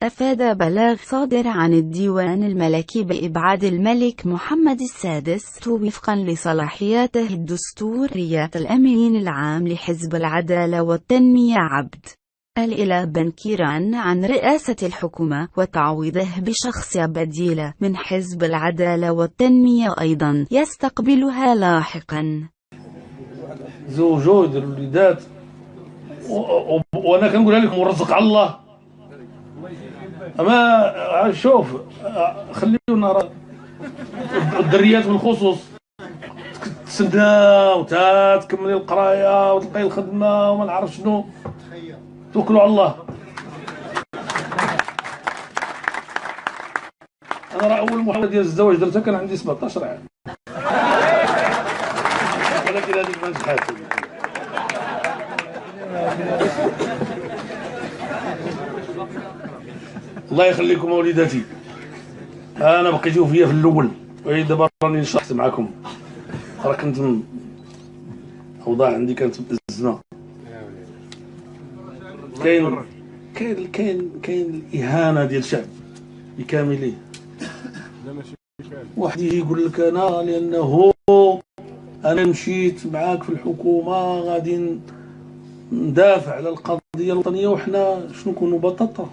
أفاد بلاغ صادر عن الديوان الملكي بإبعاد الملك محمد السادس وفقا لصلاحياته الدستورية الأمين العام لحزب العدالة والتنمية عبد الإله بن كيران عن رئاسة الحكومة وتعويضه بشخص بديل من حزب العدالة والتنمية أيضا يستقبلها لاحقا. زوجو يدير الوليدات وانا كنقولها لكم ورزق على الله. اما شوف خليونا الدريات بالخصوص تسنى وتا تكملي القرايه وتلقاي الخدمه وما نعرف شنو، توكلوا على الله. انا راه اول محاوله ديال الزواج درتها كان عندي 17 عام، ولكن هذيك ما نجحاتش. الله يخليكم وليداتي، انا بقيتو فيا في الاول ودابا راني شرحت معكم. راه كنت الاوضاع عندي كانت مأزمه. كاين الاهانه ديال الشعب بكامله. واحد يجي يقول لك انا لانه انا مشيت معاك في الحكومه غادي ندافع على القضيه الوطنيه وحنا شنو نكونوا بطاطا.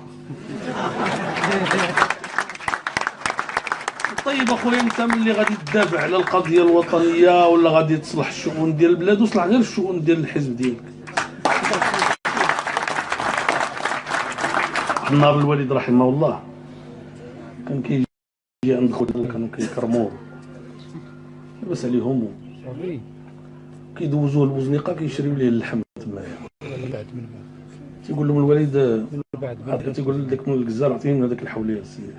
طيب اخويا، انت ملي غادي تدافع على القضيه الوطنيه ولا غادي تصلح الشؤون ديال البلاد وصلح غير الشؤون ديال الحزب ديالك. النهار الوالد رحمه الله كان كيجي عند خوتنا كانوا كيكرموه لاباس عليهم، كيدوزوه لبوزنيقه كيشريو ليه اللحم تمايا. تيقول لهم الوالد تيقول لك من الجزار عطيهم هذاك الحوليه السيد،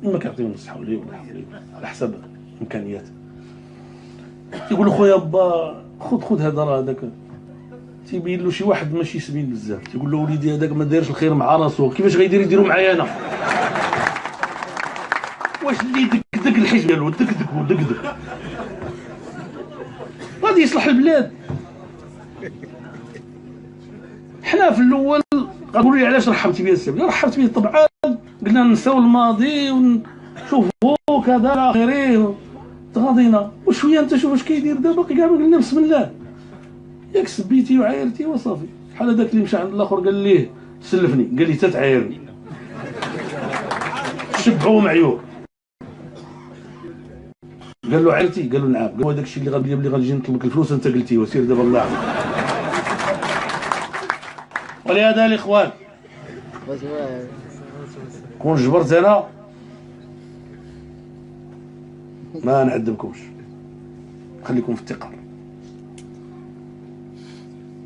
ما كيعطيهم نص حوليه ولا حوليه على حسب الامكانيات. تيقول له خويا با خذ هذا راه هذاك. تيبين له شي واحد ماشي سمين بزاف، تيقول له وليدي هذاك ما دايرش الخير مع راسو، كيفاش غيدير يديروا معايا انا؟ واش اللي دك الحزب ديالو دك غادي يصلح البلاد؟ حنا في الاول غنقولوا لي علاش رحبتي بيا السبب؟ رحبت بيه طبعا، قلنا نساو الماضي ونشوفوا كذا الى اخره، تغاضينا وشويه. انت شوف واش كيدير دابا، كاع ما قلنا بسم الله، ياك سبيتي وعايرتي وصافي. بحال هذاك اللي مشى عند الاخر قال ليه سلفني، قال لي تتعايرني، شبعوا معيور. قال له عيرتي؟ قال له نعم. قال له هذاك الشيء اللي غنجي نطلبك الفلوس انت قلتيه، وسير دابا الله يعاونك. ولهذا الاخوان كون جبرت انا ما نعذبكمش، خليكم في الثقه.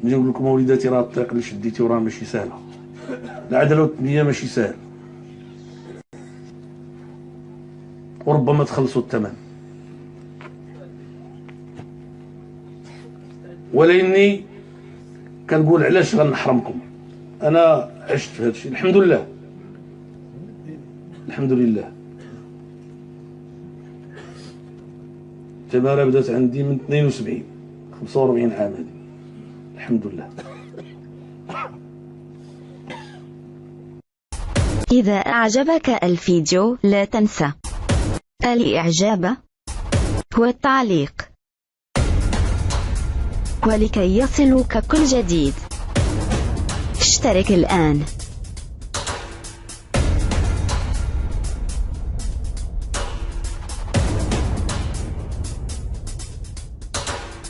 نجي نقول لكم وليداتي راه الطريق اللي شديتي راه ماشي سهله، العداله والتنميه ماشي سهل، وربما تخلصوا الثمن. ولاني كنقول علاش غنحرمكم. انا عشت في هذا الشيء الحمد لله، الحمد لله. التماره بدات عندي من 72، 45 عام هذه، الحمد لله. إذا أعجبك الفيديو لا تنسى الإعجاب والتعليق، ولكي يصلك كل جديد اشترك الآن.